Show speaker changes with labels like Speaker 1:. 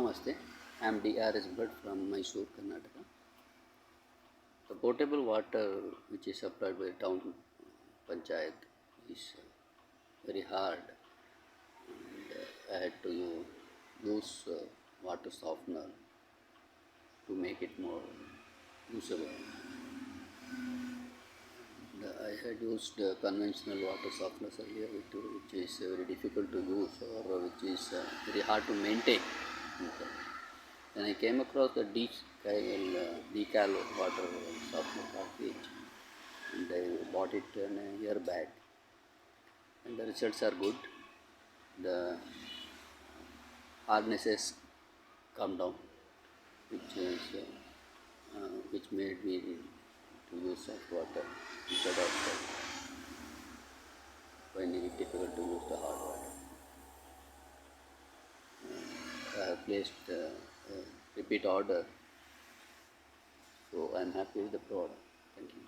Speaker 1: Namaste. I am MDR is Bhatt from Mysore, Karnataka. The potable water which is supplied by town panchayat is very hard, and I had to use water softener to make it more usable. I had used conventional water softeners earlier, which is very difficult to use or which is very hard to maintain. Then I came across the decal water softener package, and I bought it in a year back, and the results are good. The hardnesses come down, which made me to use soft water instead of finding it difficult to use the hard water. I have placed a repeat order, so I am happy with the product. Thank you.